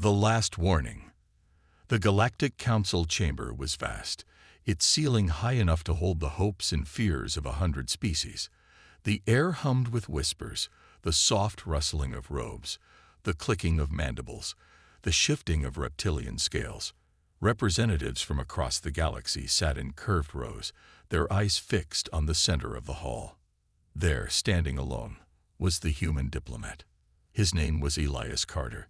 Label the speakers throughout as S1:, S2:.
S1: The last warning. The Galactic Council chamber was vast, its ceiling high enough to hold the hopes and fears of 100 species. The air hummed with whispers, the soft rustling of robes, the clicking of mandibles, the shifting of reptilian scales. Representatives from across the galaxy sat in curved rows, their eyes fixed on the center of the hall. There, standing alone, was the human diplomat. His name was Elias Carter.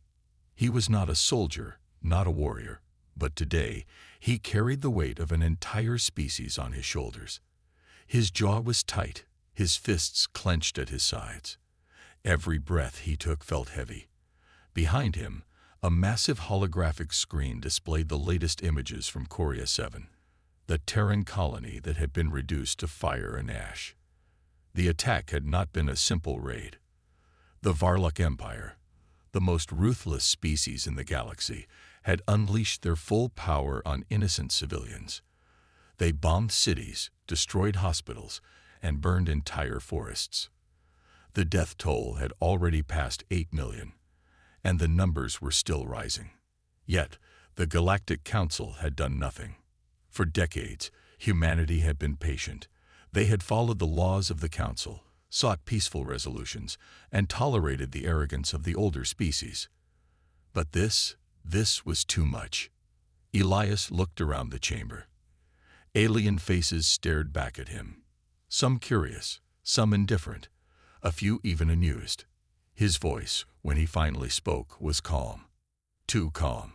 S1: He was not a soldier, not a warrior, but today he carried the weight of an entire species on his shoulders. His jaw was tight, his fists clenched at his sides. Every breath he took felt heavy. Behind him, a massive holographic screen displayed the latest images from Coria 7, the Terran colony that had been reduced to fire and ash. The attack had not been a simple raid. The Varlock Empire, the most ruthless species in the galaxy, had unleashed their full power on innocent civilians. They bombed cities, destroyed hospitals, and burned entire forests. The death toll had already passed 8 million, and the numbers were still rising. Yet, the Galactic Council had done nothing. For decades, humanity had been patient. They had followed the laws of the Council, sought peaceful resolutions, and tolerated the arrogance of the older species. But this was too much. Elias looked around the chamber. Alien faces stared back at him. Some curious, some indifferent, a few even amused. His voice, when he finally spoke, was calm. Too calm.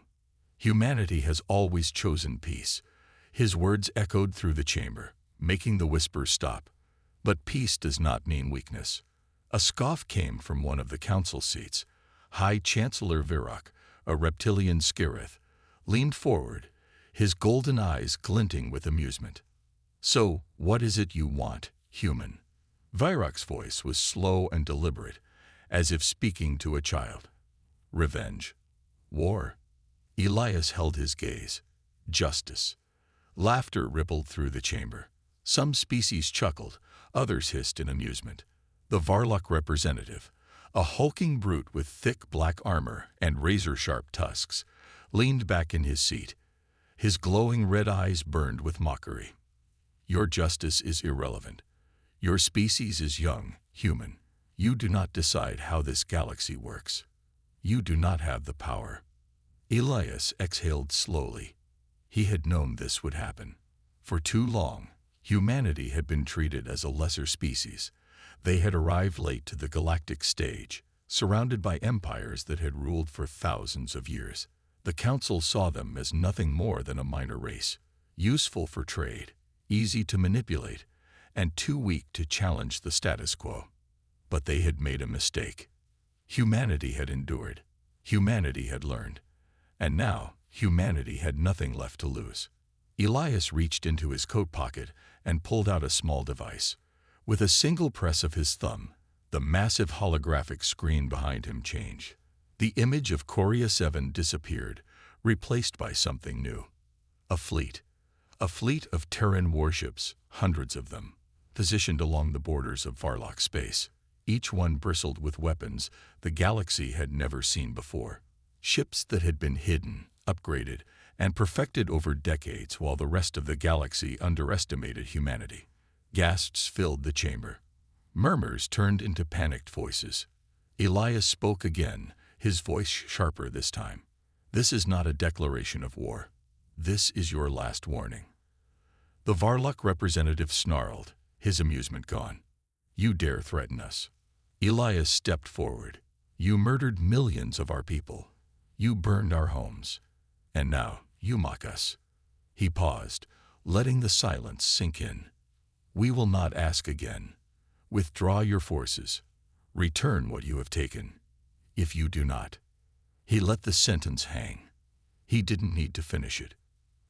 S1: Humanity has always chosen peace. His words echoed through the chamber, making the whispers stop. But peace does not mean weakness. A scoff came from one of the council seats. High Chancellor Virok, a reptilian skirith, leaned forward, his golden eyes glinting with amusement. "So, what is it you want, human?" Virok's voice was slow and deliberate, as if speaking to a child. "Revenge. War." Elias held his gaze. "Justice." Laughter rippled through the chamber. Some species chuckled, others hissed in amusement. The Varlock representative, a hulking brute with thick black armor and razor-sharp tusks, leaned back in his seat. His glowing red eyes burned with mockery. "Your justice is irrelevant. Your species is young, human. You do not decide how this galaxy works. You do not have the power." Elias exhaled slowly. He had known this would happen. For too long, humanity had been treated as a lesser species. They had arrived late to the galactic stage, surrounded by empires that had ruled for thousands of years. The Council saw them as nothing more than a minor race, useful for trade, easy to manipulate, and too weak to challenge the status quo. But they had made a mistake. Humanity had endured. Humanity had learned. And now, humanity had nothing left to lose. Elias reached into his coat pocket and pulled out a small device. With a single press of his thumb, the massive holographic screen behind him changed. The image of Coria 7 disappeared, replaced by something new. A fleet. A fleet of Terran warships, hundreds of them, positioned along the borders of Varlock space. Each one bristled with weapons the galaxy had never seen before. Ships that had been hidden, upgraded, and perfected over decades while the rest of the galaxy underestimated humanity. Gasps filled the chamber. Murmurs turned into panicked voices. Elias spoke again, his voice sharper this time. "This is not a declaration of war. This is your last warning." The Varlock representative snarled, his amusement gone. "You dare threaten us." Elias stepped forward. "You murdered millions of our people. You burned our homes. And now you mock us." He paused, letting the silence sink in. "We will not ask again. Withdraw your forces. Return what you have taken. If you do not." He let the sentence hang. He didn't need to finish it.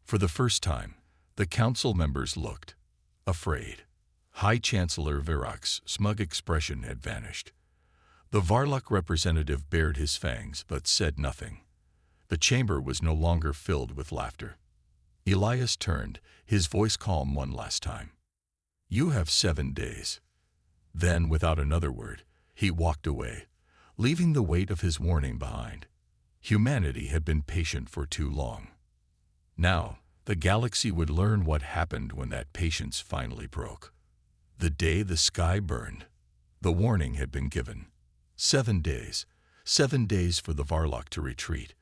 S1: For the first time, the council members looked afraid. High Chancellor Virok's smug expression had vanished. The Varlock representative bared his fangs but said nothing. The chamber was no longer filled with laughter. Elias turned, his voice calm one last time. "You have 7 days." Then, without another word, he walked away, leaving the weight of his warning behind. Humanity had been patient for too long. Now, the galaxy would learn what happened when that patience finally broke. The day the sky burned, the warning had been given. 7 days. 7 days for the Varlock to retreat,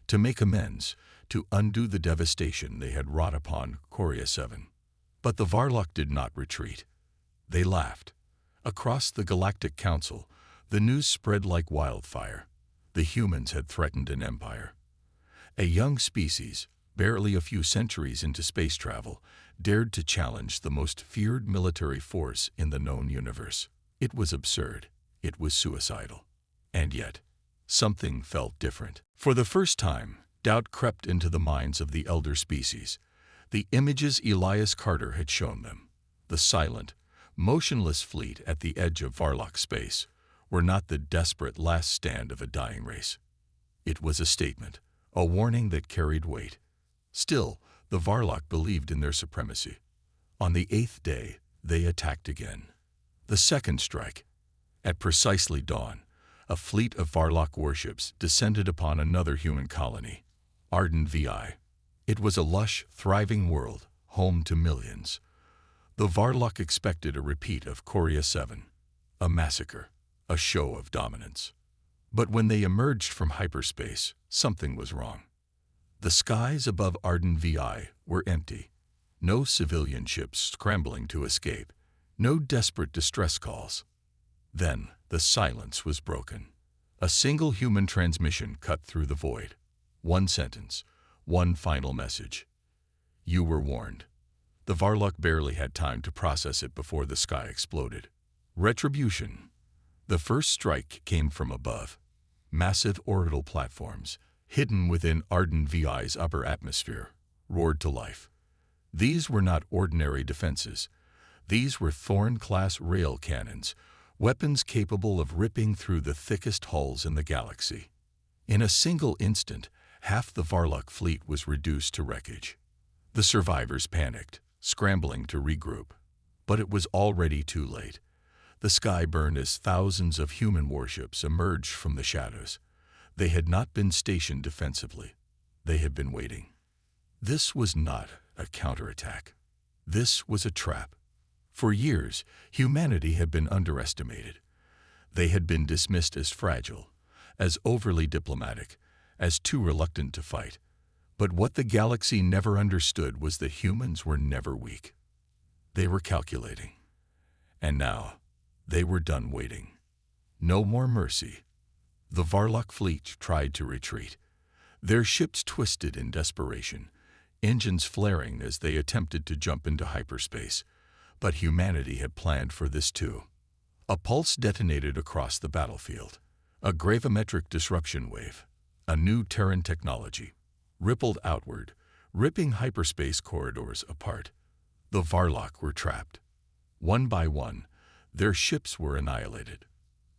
S1: to make amends, to undo the devastation they had wrought upon Coria 7. But the Varlock did not retreat. They laughed. Across the Galactic Council, the news spread like wildfire. The humans had threatened an empire. A young species, barely a few centuries into space travel, dared to challenge the most feared military force in the known universe. It was absurd. It was suicidal. And yet, something felt different. For the first time, doubt crept into the minds of the elder species. The images Elias Carter had shown them, the silent, motionless fleet at the edge of Varlock space, were not the desperate last stand of a dying race. It was a statement, a warning that carried weight. Still, the Varlock believed in their supremacy. On the 8th day, they attacked again. The second strike. At precisely dawn, a fleet of Varlock warships descended upon another human colony, Arden VI. It was a lush, thriving world, home to millions. The Varlock expected a repeat of Coria 7, a massacre, a show of dominance. But when they emerged from hyperspace, something was wrong. The skies above Arden VI were empty. No civilian ships scrambling to escape, no desperate distress calls. Then the silence was broken. A single human transmission cut through the void. One sentence, one final message. You were warned. The Varlock barely had time to process it before the sky exploded. Retribution. The first strike came from above. Massive orbital platforms, hidden within Arden VI's upper atmosphere, roared to life. These were not ordinary defenses. These were Thorn-class rail cannons, weapons capable of ripping through the thickest hulls in the galaxy. In a single instant, half the Varlock fleet was reduced to wreckage. The survivors panicked, scrambling to regroup. But it was already too late. The sky burned as thousands of human warships emerged from the shadows. They had not been stationed defensively. They had been waiting. This was not a counterattack. This was a trap. For years, humanity had been underestimated. They had been dismissed as fragile, as overly diplomatic, as too reluctant to fight. But what the galaxy never understood was that humans were never weak. They were calculating. And now, they were done waiting. No more mercy. The Varlock fleet tried to retreat. Their ships twisted in desperation, engines flaring as they attempted to jump into hyperspace. But humanity had planned for this too. A pulse detonated across the battlefield. A gravimetric disruption wave, a new Terran technology, rippled outward, ripping hyperspace corridors apart. The Varlock were trapped. One by one, their ships were annihilated.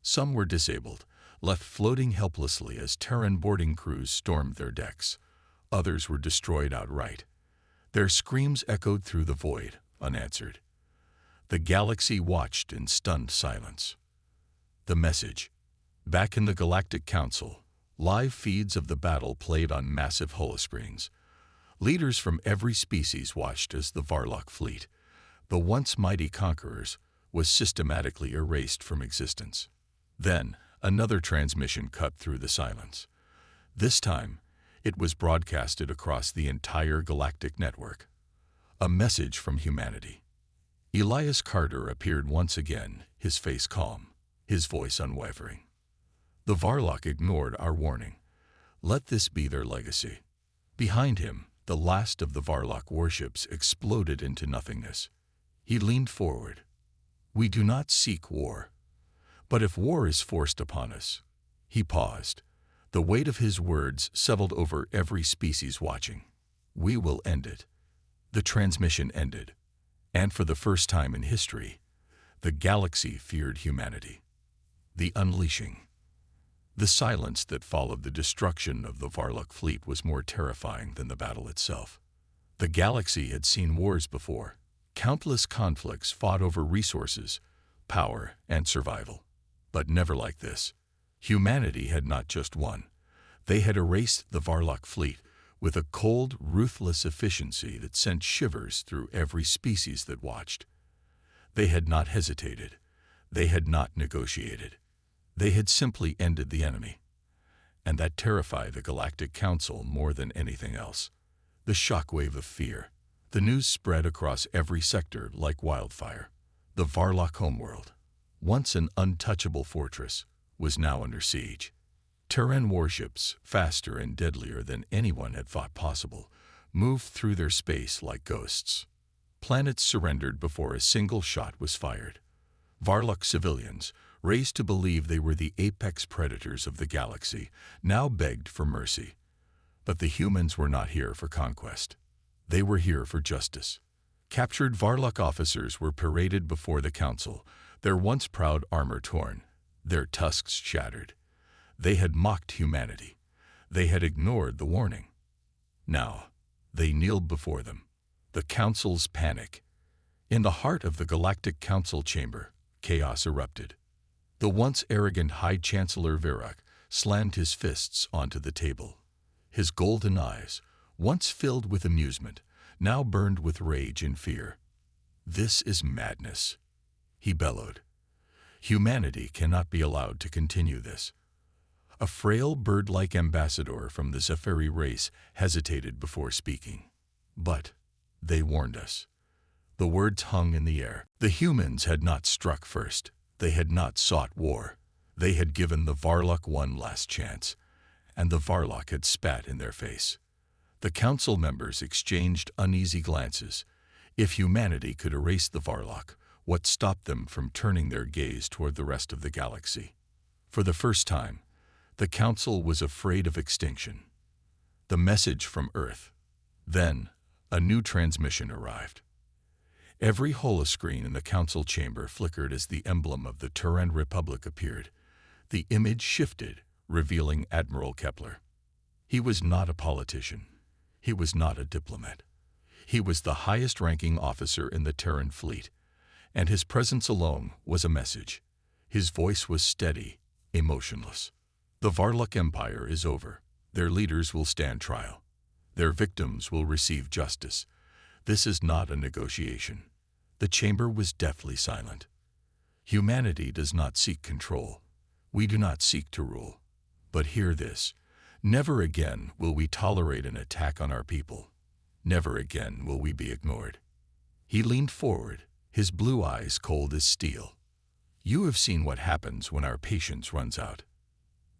S1: Some were disabled, left floating helplessly as Terran boarding crews stormed their decks. Others were destroyed outright. Their screams echoed through the void, unanswered. The galaxy watched in stunned silence. The message. Back in the Galactic Council, live feeds of the battle played on massive holoscreens. Leaders from every species watched as the Varlock fleet, the once mighty conquerors, was systematically erased from existence. Then, another transmission cut through the silence. This time, it was broadcasted across the entire galactic network. A message from humanity. Elias Carter appeared once again, his face calm, his voice unwavering. The Varlock ignored our warning. Let this be their legacy. Behind him, the last of the Varlock warships exploded into nothingness. He leaned forward. We do not seek war. But if war is forced upon us, he paused. The weight of his words settled over every species watching. We will end it. The transmission ended. And for the first time in history, the galaxy feared humanity. The unleashing. The silence that followed the destruction of the Varlock fleet was more terrifying than the battle itself. The galaxy had seen wars before. Countless conflicts fought over resources, power, and survival. But never like this. Humanity had not just won. They had erased the Varlock fleet with a cold, ruthless efficiency that sent shivers through every species that watched. They had not hesitated. They had not negotiated. They had simply ended the enemy. And that terrified the Galactic Council more than anything else. The shockwave of fear. The news spread across every sector like wildfire. The Varlock homeworld, once an untouchable fortress, was now under siege. Terran warships, faster and deadlier than anyone had thought possible, moved through their space like ghosts. Planets surrendered before a single shot was fired. Varlock civilians, raised to believe they were the apex predators of the galaxy, now begged for mercy. But the humans were not here for conquest. They were here for justice. Captured Varlock officers were paraded before the council, their once proud armor torn, their tusks shattered. They had mocked humanity. They had ignored the warning. Now, they kneeled before them. The council's panic. In the heart of the Galactic Council chamber, chaos erupted. The once arrogant High Chancellor Verok slammed his fists onto the table. His golden eyes, once filled with amusement, now burned with rage and fear. "This is madness," he bellowed. "Humanity cannot be allowed to continue this." A frail bird-like ambassador from the Zephyri race hesitated before speaking. "But they warned us." The words hung in the air. The humans had not struck first. They had not sought war. They had given the Varlock one last chance, and the Varlock had spat in their face. The council members exchanged uneasy glances. If humanity could erase the Varlock, what stopped them from turning their gaze toward the rest of the galaxy? For the first time, the council was afraid of extinction. The message from Earth. Then, a new transmission arrived. Every holoscreen in the council chamber flickered as the emblem of the Terran Republic appeared. The image shifted, revealing Admiral Kepler. He was not a politician. He was not a diplomat. He was the highest-ranking officer in the Terran fleet, and his presence alone was a message. His voice was steady, emotionless. "The Varlock Empire is over. Their leaders will stand trial. Their victims will receive justice. This is not a negotiation." The chamber was deathly silent. Humanity does not seek control. We do not seek to rule. But hear this. Never again will we tolerate an attack on our people. Never again will we be ignored. He leaned forward, his blue eyes cold as steel. "You have seen what happens when our patience runs out."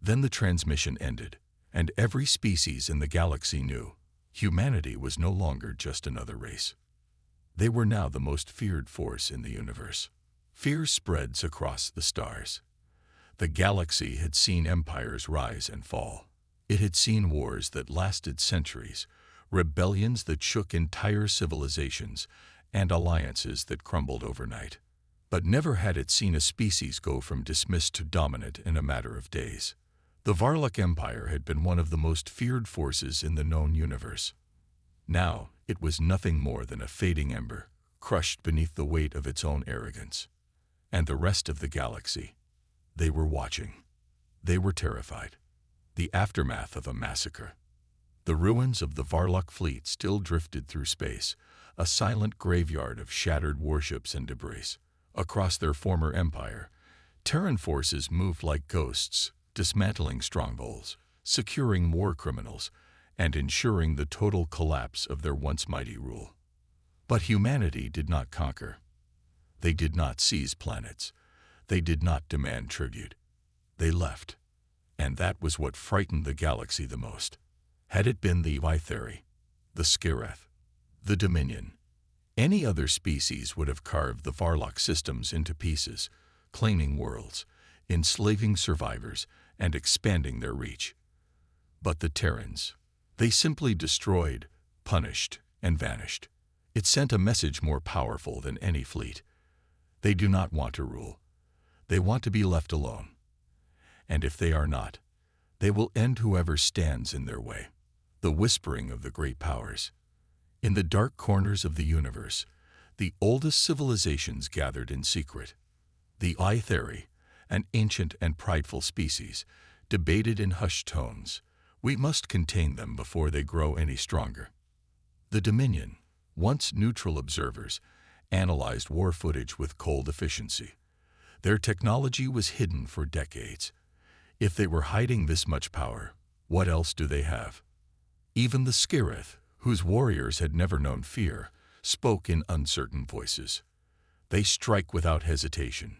S1: Then the transmission ended, and every species in the galaxy knew humanity was no longer just another race. They were now the most feared force in the universe. Fear spreads across the stars. The galaxy had seen empires rise and fall. It had seen wars that lasted centuries, rebellions that shook entire civilizations, and alliances that crumbled overnight. But never had it seen a species go from dismissed to dominant in a matter of days. The Varlock Empire had been one of the most feared forces in the known universe. Now, it was nothing more than a fading ember, crushed beneath the weight of its own arrogance. And the rest of the galaxy, they were watching. They were terrified. The aftermath of a massacre. The ruins of the Varlock fleet still drifted through space, a silent graveyard of shattered warships and debris. Across their former empire, Terran forces moved like ghosts, dismantling strongholds, securing war criminals, and ensuring the total collapse of their once mighty rule. But humanity did not conquer. They did not seize planets. They did not demand tribute. They left. And that was what frightened the galaxy the most. Had it been the Itheri, the Skireth, the Dominion, any other species would have carved the Varlock systems into pieces, claiming worlds, enslaving survivors, and expanding their reach. But the Terrans, they simply destroyed, punished, and vanished. It sent a message more powerful than any fleet. They do not want to rule. They want to be left alone. And if they are not, they will end whoever stands in their way. The whispering of the great powers. In the dark corners of the universe, the oldest civilizations gathered in secret. The Itheri, an ancient and prideful species, debated in hushed tones, We must contain them before they grow any stronger. The Dominion, once neutral observers, analyzed war footage with cold efficiency. Their technology was hidden for decades. If they were hiding this much power, what else do they have? Even the Skirith, whose warriors had never known fear, spoke in uncertain voices. They strike without hesitation.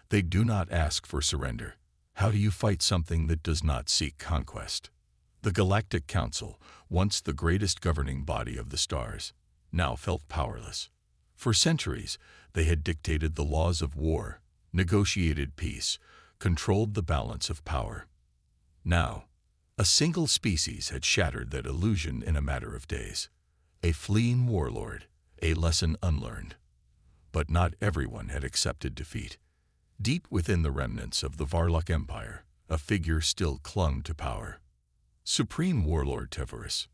S1: They do not ask for surrender. How do you fight something that does not seek conquest? The Galactic Council, once the greatest governing body of the stars, now felt powerless. For centuries, they had dictated the laws of war, negotiated peace, controlled the balance of power. Now, a single species had shattered that illusion in a matter of days. A fleeing warlord, a lesson unlearned. But not everyone had accepted defeat. Deep within the remnants of the Varlock Empire, a figure still clung to power. Supreme Warlord Tevorus.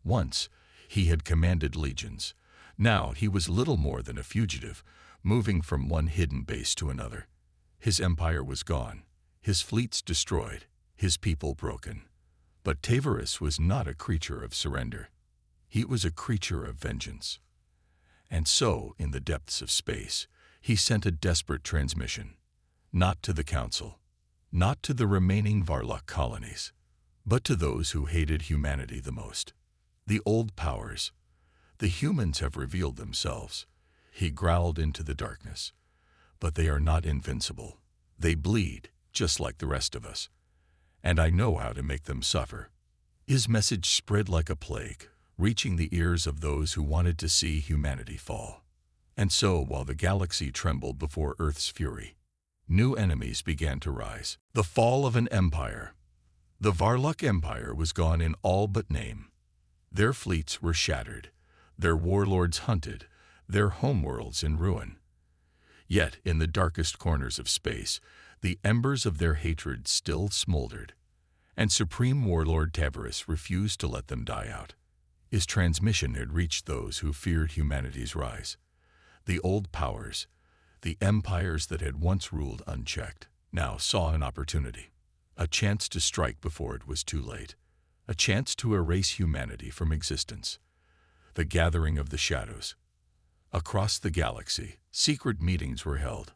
S1: Once, he had commanded legions. Now he was little more than a fugitive, moving from one hidden base to another. His empire was gone, his fleets destroyed, his people broken. But Tevorus was not a creature of surrender. He was a creature of vengeance. And so, in the depths of space, he sent a desperate transmission. Not to the Council, not to the remaining Varlock colonies, but to those who hated humanity the most. The old powers. The humans have revealed themselves. He growled into the darkness. But they are not invincible. They bleed, just like the rest of us. And I know how to make them suffer. His message spread like a plague, reaching the ears of those who wanted to see humanity fall. And so, while the galaxy trembled before Earth's fury, new enemies began to rise. The fall of an empire. The Varlock Empire was gone in all but name. Their fleets were shattered, their warlords hunted, their homeworlds in ruin. Yet, in the darkest corners of space, the embers of their hatred still smoldered, and Supreme Warlord Tevorus refused to let them die out. His transmission had reached those who feared humanity's rise. The old powers, the empires that had once ruled unchecked, now saw an opportunity. A chance to strike before it was too late. A chance to erase humanity from existence. The gathering of the shadows. Across the galaxy, secret meetings were held.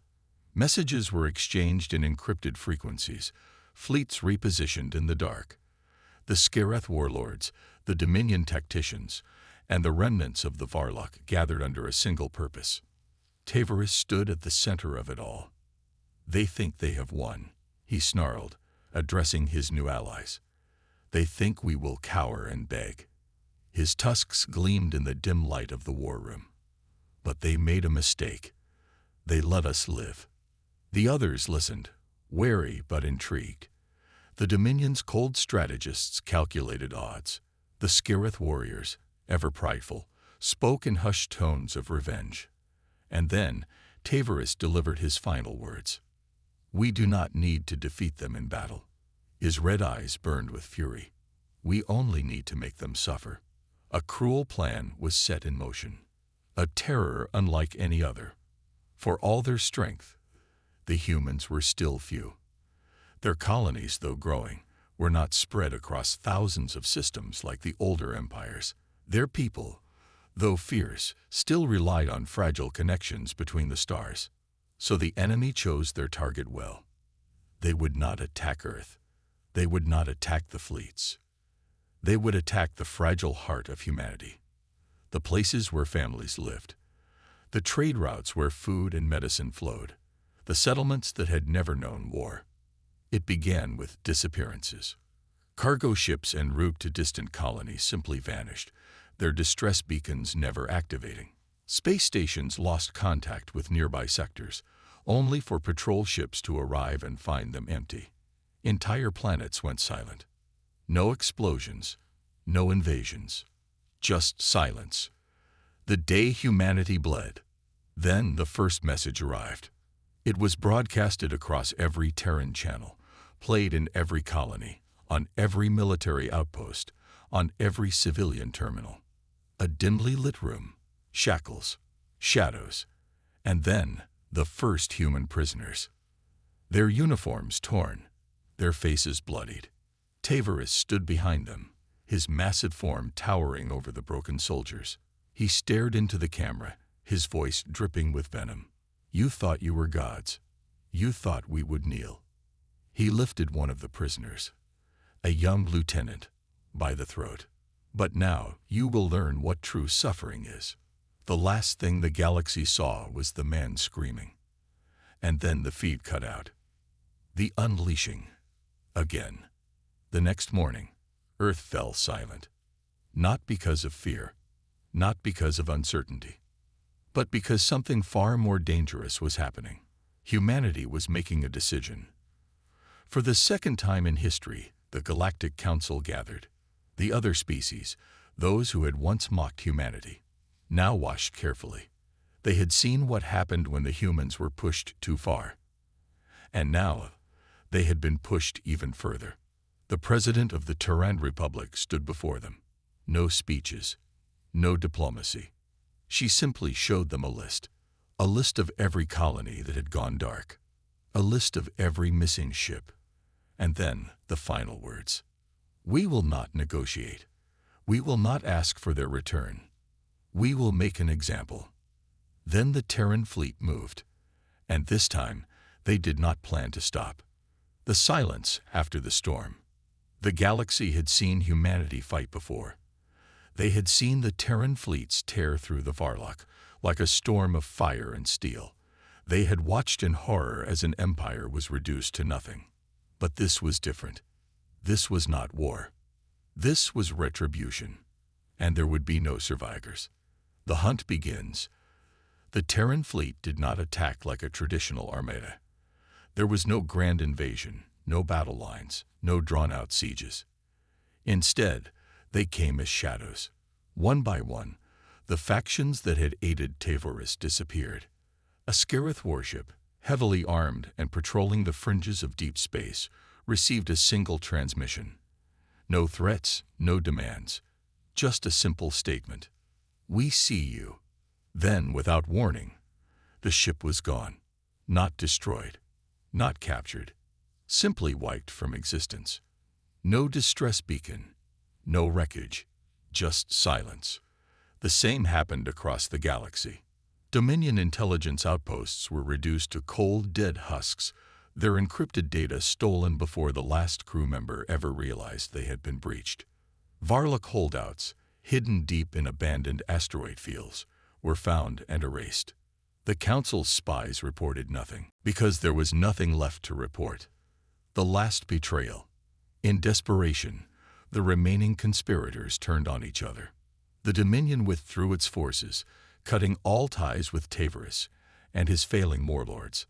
S1: Messages were exchanged in encrypted frequencies, fleets repositioned in the dark. The Skirith warlords, the Dominion tacticians, and the remnants of the Varlock gathered under a single purpose. Tevorus stood at the center of it all. They think they have won, he snarled, addressing his new allies. They think we will cower and beg. His tusks gleamed in the dim light of the war room. But they made a mistake. They let us live. The others listened, wary but intrigued. The Dominion's cold strategists calculated odds. The Skirith warriors, ever prideful, spoke in hushed tones of revenge. And then, Tevorus delivered his final words. We do not need to defeat them in battle. His red eyes burned with fury. We only need to make them suffer. A cruel plan was set in motion. A terror unlike any other. For all their strength, the humans were still few. Their colonies, though growing, were not spread across thousands of systems like the older empires. Their people, though fierce, still relied on fragile connections between the stars. So the enemy chose their target well. They would not attack Earth. They would not attack the fleets. They would attack the fragile heart of humanity. The places where families lived. The trade routes where food and medicine flowed. The settlements that had never known war. It began with disappearances. Cargo ships en route to distant colonies simply vanished, their distress beacons never activating. Space stations lost contact with nearby sectors, only for patrol ships to arrive and find them empty. Entire planets went silent. No explosions, no invasions, just silence. The day humanity bled. Then the first message arrived. It was broadcasted across every Terran channel, played in every colony, on every military outpost, on every civilian terminal. A dimly lit room, shackles, shadows, and then the first human prisoners. Their uniforms torn, their faces bloodied. Tavares stood behind them, his massive form towering over the broken soldiers. He stared into the camera, his voice dripping with venom. "You thought you were gods. You thought we would kneel." He lifted one of the prisoners, a young lieutenant, by the throat. "But now you will learn what true suffering is." The last thing the galaxy saw was the man screaming. And then the feed cut out. The unleashing. Again. The next morning, Earth fell silent. Not because of fear, not because of uncertainty, but because something far more dangerous was happening. Humanity was making a decision. For the second time in history, the Galactic Council gathered. The other species, those who had once mocked humanity, now watched carefully. They had seen what happened when the humans were pushed too far. And now, they had been pushed even further. The president of the Terran Republic stood before them. No speeches, no diplomacy. She simply showed them a list of every colony that had gone dark, a list of every missing ship, and then the final words. "We will not negotiate. We will not ask for their return. We will make an example." Then the Terran fleet moved, and this time they did not plan to stop. The silence after the storm. The galaxy had seen humanity fight before. They had seen the Terran fleets tear through the Varlock like a storm of fire and steel. They had watched in horror as an empire was reduced to nothing. But this was different. This was not war. This was retribution. And there would be no survivors. The hunt begins. The Terran fleet did not attack like a traditional armada. There was no grand invasion, no battle lines, no drawn-out sieges. Instead, they came as shadows. One by one, the factions that had aided Tavares disappeared. A Scarith warship, heavily armed and patrolling the fringes of deep space, received a single transmission. No threats, no demands, just a simple statement. "We see you." Then, without warning, the ship was gone. Not destroyed, not captured, simply wiped from existence. No distress beacon, no wreckage, just silence. The same happened across the galaxy. Dominion intelligence outposts were reduced to cold, dead husks, their encrypted data stolen before the last crew member ever realized they had been breached. Varlock holdouts, hidden deep in abandoned asteroid fields, were found and erased. The Council's spies reported nothing, because there was nothing left to report. The last betrayal. In desperation, the remaining conspirators turned on each other. The Dominion withdrew its forces, cutting all ties with Tavares and his failing warlords.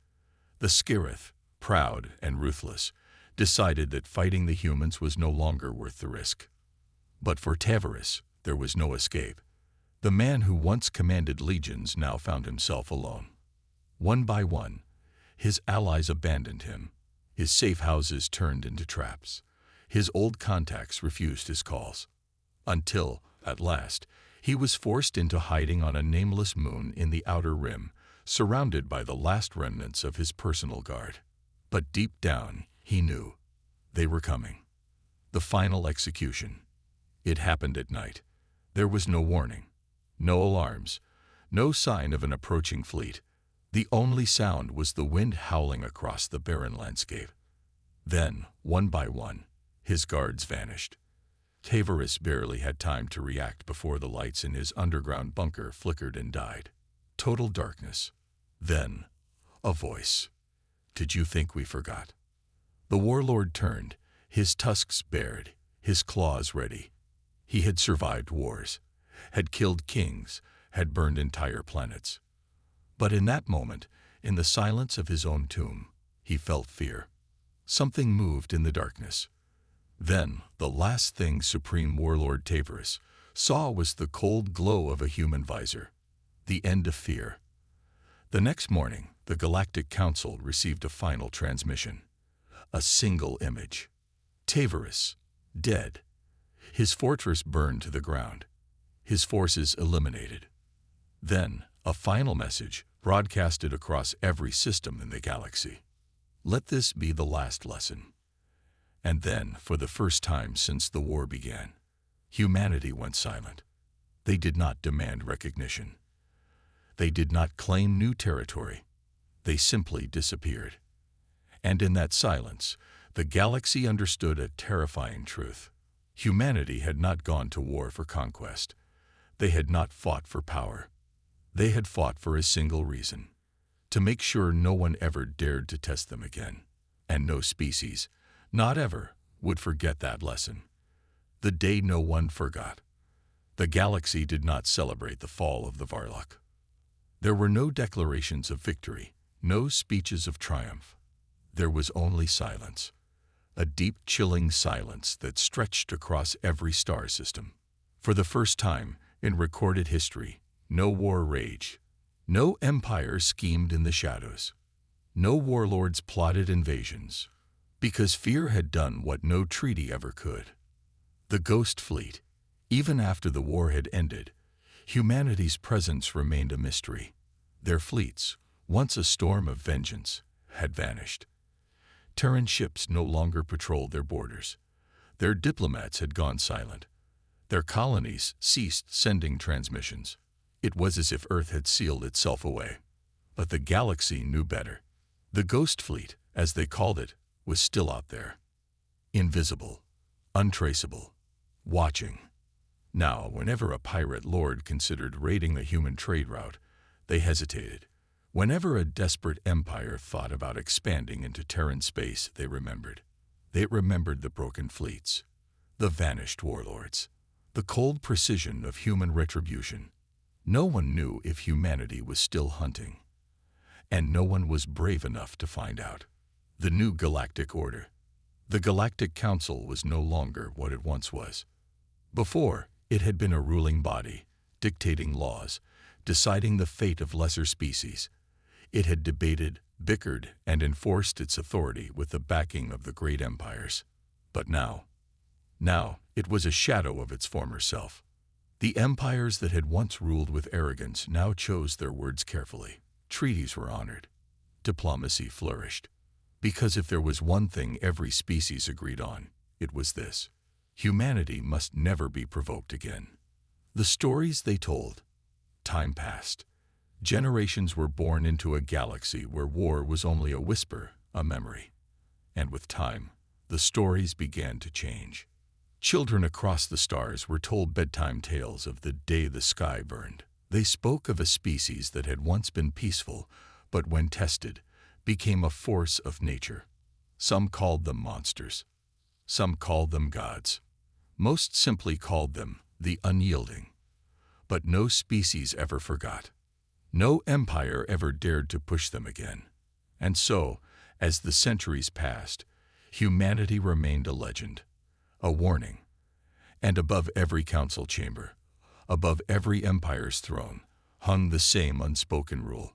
S1: The Scarith, proud and ruthless, decided that fighting the humans was no longer worth the risk. But for Tavares, there was no escape. The man who once commanded legions now found himself alone. One by one, his allies abandoned him. His safe houses turned into traps. His old contacts refused his calls. Until, at last, he was forced into hiding on a nameless moon in the outer rim, surrounded by the last remnants of his personal guard. But deep down, he knew. They were coming. The final execution. It happened at night. There was no warning. No alarms, no sign of an approaching fleet. The only sound was the wind howling across the barren landscape. Then, one by one, his guards vanished. Tavares barely had time to react before the lights in his underground bunker flickered and died. Total darkness. Then, a voice. "Did you think we forgot?" The warlord turned, his tusks bared, his claws ready. He had survived wars, had killed kings, had burned entire planets. But in that moment, in the silence of his own tomb, he felt fear. Something moved in the darkness. Then, the last thing Supreme Warlord Tavares saw was the cold glow of a human visor. The end of fear. The next morning, the Galactic Council received a final transmission. A single image. Tavares, dead. His fortress burned to the ground. His forces eliminated. Then, a final message broadcasted across every system in the galaxy. Let this be the last lesson. And then, for the first time since the war began, humanity went silent. They did not demand recognition. They did not claim new territory. They simply disappeared. And in that silence, the galaxy understood a terrifying truth. Humanity had not gone to war for conquest. They had not fought for power. They had fought for a single reason: to make sure no one ever dared to test them again. And no species, not ever, would forget that lesson. The day no one forgot. The galaxy did not celebrate the fall of the Varlock. There were no declarations of victory, no speeches of triumph. There was only silence, a deep, chilling silence that stretched across every star system. For the first time in recorded history, no war raged, no empire schemed in the shadows, no warlords plotted invasions, because fear had done what no treaty ever could. The Ghost Fleet, even after the war had ended, humanity's presence remained a mystery. Their fleets, once a storm of vengeance, had vanished. Terran ships no longer patrolled their borders. Their diplomats had gone silent. Their colonies ceased sending transmissions. It was as if Earth had sealed itself away. But the galaxy knew better. The Ghost Fleet, as they called it, was still out there. Invisible, untraceable, watching. Now, whenever a pirate lord considered raiding the human trade route, they hesitated. Whenever a desperate empire thought about expanding into Terran space, they remembered. They remembered the broken fleets, the vanished warlords, the cold precision of human retribution. No one knew if humanity was still hunting, and no one was brave enough to find out. The new galactic order. The Galactic Council was no longer what it once was. Before, it had been a ruling body, dictating laws, deciding the fate of lesser species. It had debated, bickered, and enforced its authority with the backing of the great empires. But now it was a shadow of its former self. The empires that had once ruled with arrogance now chose their words carefully. Treaties were honored. Diplomacy flourished. Because if there was one thing every species agreed on, it was this: humanity must never be provoked again. The stories they told. Time passed. Generations were born into a galaxy where war was only a whisper, a memory. And with time, the stories began to change. Children across the stars were told bedtime tales of the day the sky burned. They spoke of a species that had once been peaceful, but when tested, became a force of nature. Some called them monsters. Some called them gods. Most simply called them the unyielding. But no species ever forgot. No empire ever dared to push them again. And so, as the centuries passed, humanity remained a legend, a warning. And above every council chamber, above every empire's throne, hung the same unspoken rule: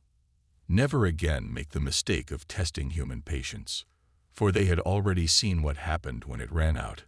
S1: never again make the mistake of testing human patience, for they had already seen what happened when it ran out.